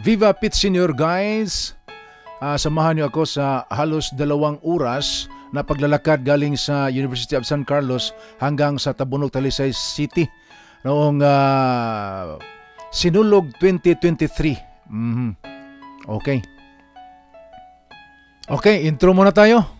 Viva Pit Senior guys! Samahan niyo ako sa halos 2 oras na paglalakad galing sa University of San Carlos hanggang sa Tabunog, Talisay City noong Sinulog 2023. Okay. Okay, intro muna tayo.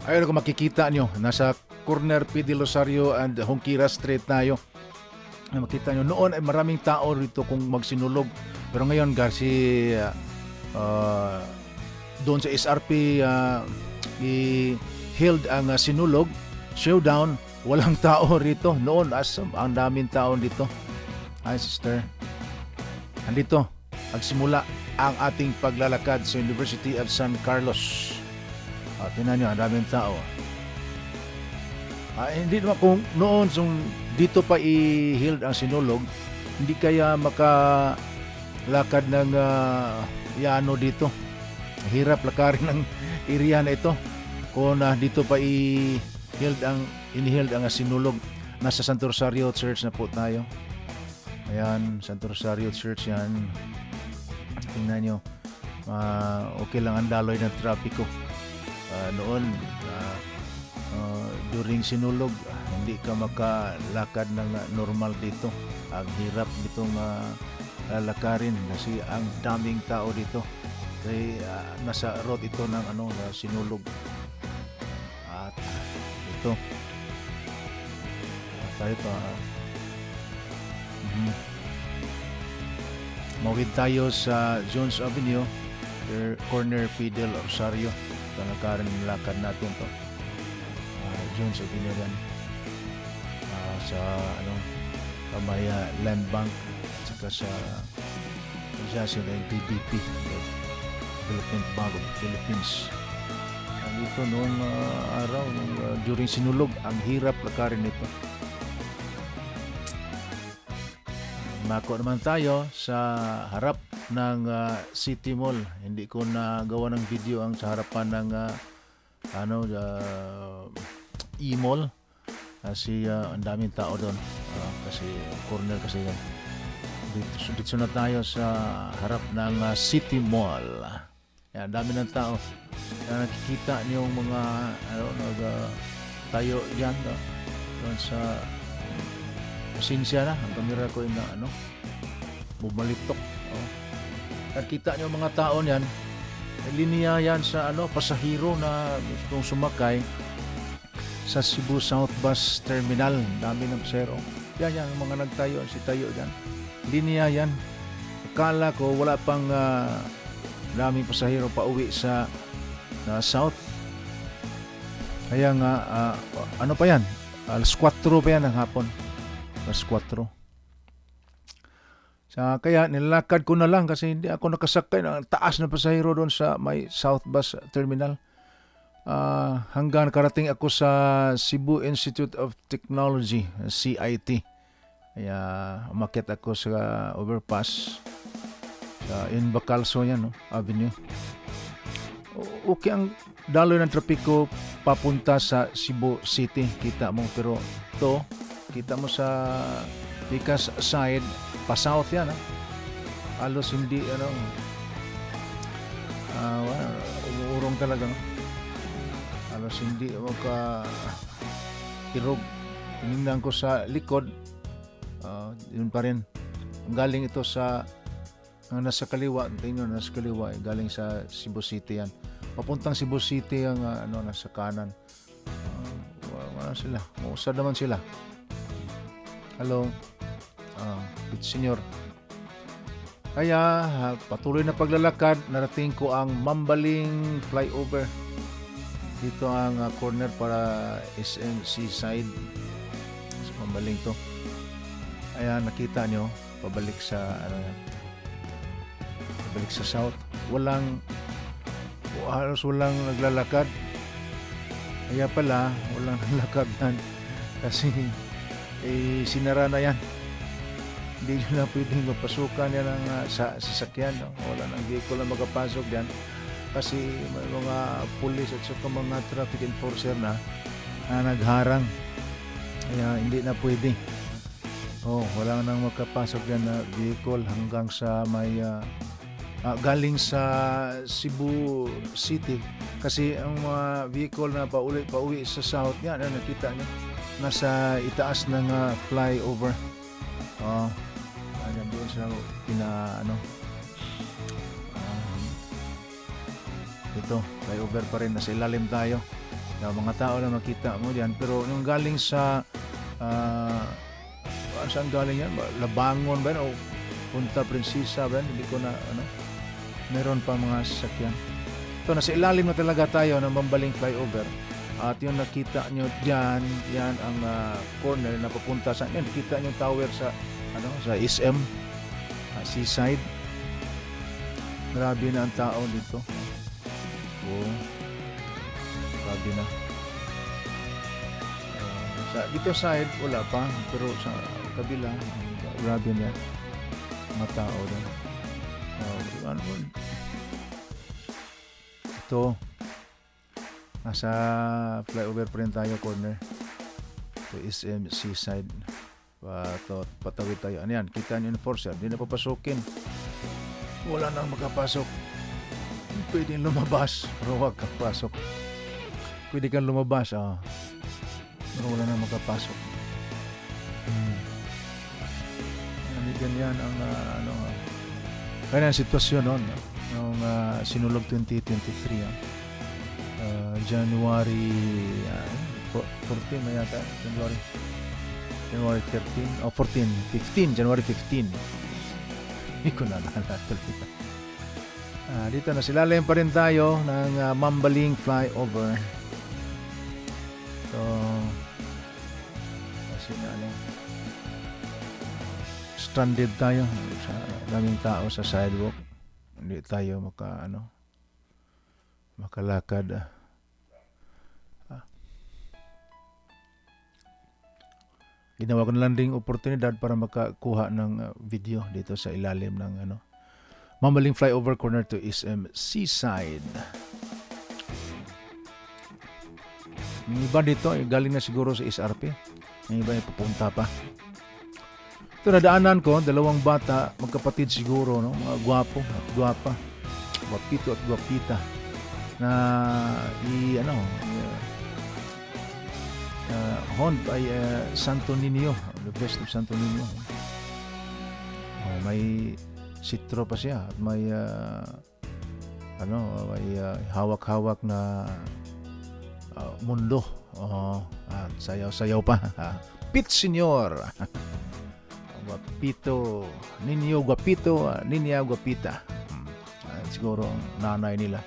Ayun kung makikita nyo, nasa corner P. de Rosario and Honquira Street tayo. Makita nyo, noon ay maraming tao rito kung magsinulog. Pero ngayon, doon sa SRP, i-held ang sinulog, showdown, walang tao rito. Noon, ang daming tao dito. Hi sister. Andito, magsimula ang ating paglalakad sa University of San Carlos. Tingnan nyo, ang daming tao. Hindi naman kung noon dito pa i-held ang sinulog, hindi kaya makalakad ng yano dito. Hirap lakarin ng area na ito kung dito pa i-held ang sinulog. Nasa Santo Rosario Church na po tayo. Ayan, Santo Rosario Church yan. Tingnan nyo, okay lang ang daloy ng trapiko. Noon during sinulog hindi ka makalakad ng normal dito. Ang hirap nitong lalakarin kasi ang daming tao dito. Kasi nasa road ito ng na sinulog. At ito tayo pa mawid tayo sa Jones Avenue, corner P. de Rosario. Talakarin lakad natin to Jones Avenue yan, sa Kamaya Land Bank, saka sa DBP, Development Bank of the Philippines. Dito noong araw during sinulog, ang hirap lakarin nito. Mako naman tayo sa harap ng City Mall. Hindi ko nagawa ng video ang sa harapan ng E-Mall kasi ang daming tao doon, kasi corner kasi yan. Dito na tayo sa harap ng City Mall. Yan, dami ng tao. Nakikita niyo yung mga tayo yan doon sa pasensya na ang kamera ko na bumalitok. Nakita niyo mga tao niyan, linya yan sa pasahero na gustong sumakay sa Cebu South Bus Terminal. Dami ng pasahero. Yan, mga nagtayo, si tayo dyan. Linya yan. Akala ko wala pang daming pasahero pa uwi sa South. Kaya nga, pa yan? Alas 4 pa yan ng hapon. Alas 4. Kaya nilalakad ko na lang kasi hindi ako nakasakay ng taas na pasahero doon sa may South Bus Terminal. Hanggang karating ako sa Cebu Institute of Technology, CIT. Kaya umakyat ako sa overpass sa Bacalso yan, Avenue. Okay ang daloy ng trapiko papunta sa Cebu City, kita mo. Pero to kita mo sa Picas side, pa-south yan, halos hindi umuurong talaga, halos hindi irog. Tinignan ko sa likod, yun pa rin. Galing ito sa nasa kaliwa, nasa kaliwa, galing sa Cebu City yan. Papuntang Cebu City ang nasa kanan. Wala sila, mausad naman sila. Hello, Senior. Kaya patuloy na paglalakad, narating ko ang Mambaling flyover. Dito ang corner para SMC side. So, pambaling to. Ayan, nakita nyo, pabalik sa pabalik sa south. Halos walang naglalakad. Kaya pala, walang naglalakad yan. Kasi sinara na yan. Hindi nyo na pwedeng mapasukan yan ng sasakyan. No? Wala nang vehicle na magapasok yan. Kasi may mga pulis at saka mga traffic enforcer na nagharang. Kaya hindi na pwede. Wala nang makapasok yan na vehicle hanggang sa may galing sa Cebu City. Kasi ang mga vehicle na pauwi sa south yan, nakita nyo, nasa itaas ng flyover. Ayan doon sa ito, flyover pa rin, nasa ilalim tayo. Mga tao na makita mo diyan, pero yung galing sa saan galing yan? Labangon ba yan? O Punta Prinsesa ba yan? Hindi ko na meron pa mga sasakyan. Ito, nasa ilalim na talaga tayo ng Mambaling flyover. At yung nakita nyo dyan, yan ang corner na papunta sa yan. Kita nyo tower sa sa SM seaside. Grabe na ang tao dito. Grabe na. Dito side wala pa, pero sa kabila grabe na mga tao doon. Ito, nasa flyover pa rin tayo, corner. Ito is seaside. Patawid tayo. Ano yan? Kita nyo enforcer. Hindi na papasukin. Wala nang makapasok. Pwede lumabas, pero huwag kapasok. Pwede kang lumabas, pero wala nang makapasok. Ganyan ang kaya ang sitwasyon noon noong sinulog 2023 January 14 na yata, January 13 o 15 January 15. Hindi ko na naalala. Dito na silalim pa rin tayo ng Mambaling flyover. So kasi stranded tayo sa daming tao sa sidewalk. Hindi tayo makalakad. Ginawa ko na lang ding oportunidad para makakuha ng video dito sa ilalim ng Mambaling flyover corner to SM Seaside. Yung iba dito galing na siguro sa SRP. Yung iba ay pupunta pa. Ito, nadaanan ko, dalawang bata, magkapatid siguro, mga gwapo at gwapa, gwapito at gwapita, na honed by Santo Niño, the best of Santo Niño. May sitro pa siya, at may may hawak-hawak na mundo. At sayaw-sayaw pa. Pit Senyor. Guapito, Niño Guapito, Niña Guapita. Siguro ang nanay nila.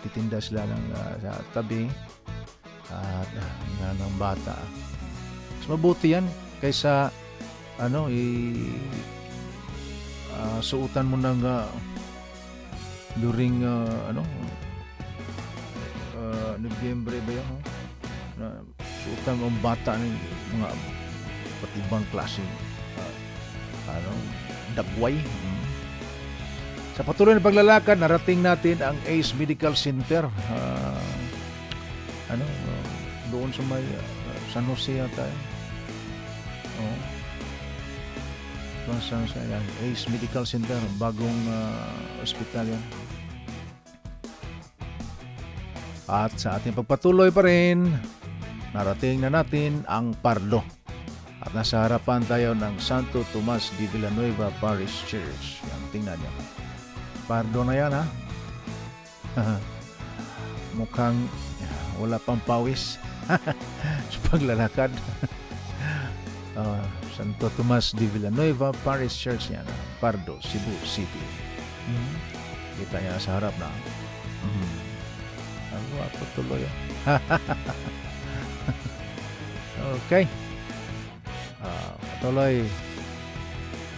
Titinda sila sa tabi at ng bata. Mas mabuti yan kaysa suutan mo ng during Nobyembre ba yan? Suutan mo ang bata ng mga at ibang klase dagway. Sa patuloy na paglalakad, narating natin ang Ace Medical Center. Doon sa may San Jose yata. Saan siya yan? Ace Medical Center, bagong ospital yan. At sa ating pagpatuloy pa rin, narating na natin ang Pardo. At nasa harapan tayo ng Santo Tomas de Villanueva Parish Church. Yan, tingnan nyo. Pardo na yan, ha? Mukhang wala pang pawis sa paglalakad. Santo Tomas de Villanueva Parish Church yan, Pardo, Cebu City. Kita niya sa harap na. Wapo tuloy. Okay.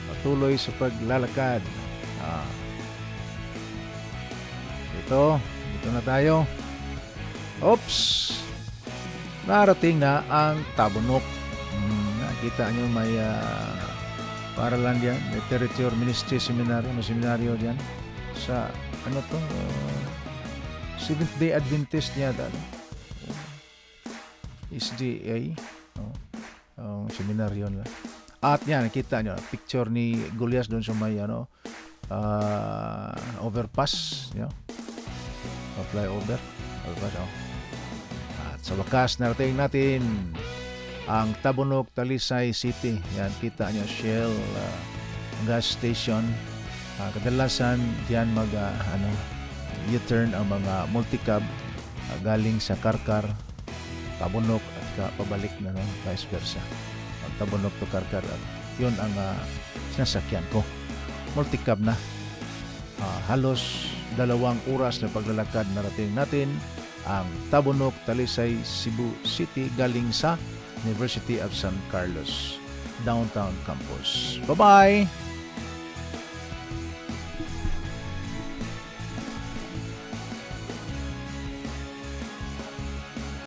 Patuloy sa paglalakad. Dito na tayo. Oops! Narating na ang Tabunok. Nakita nyo may paralan diyan, may Territory Ministry Seminary, may seminaryo diyan sa Seventh Day Adventist yata. SDA. Seminaryo na. At yan, nakita nyo, picture ni Goliath doon sa may overpass, flyover. At sa wakas, narating natin ang Tabunok, Talisay City. Yan, kita nyo, Shell gas station. Kadalasan diyan U-turn ang mga multicab galing sa Karkar, Tabunok at pabalik na vice versa. Ang Tabunok to Karkar, at yun ang sinasakyan ko. Multicab na. Halos 2 oras na paglalakad narating natin ang Tabunok, Talisay, Cebu City galing sa University of San Carlos downtown campus. Bye-bye!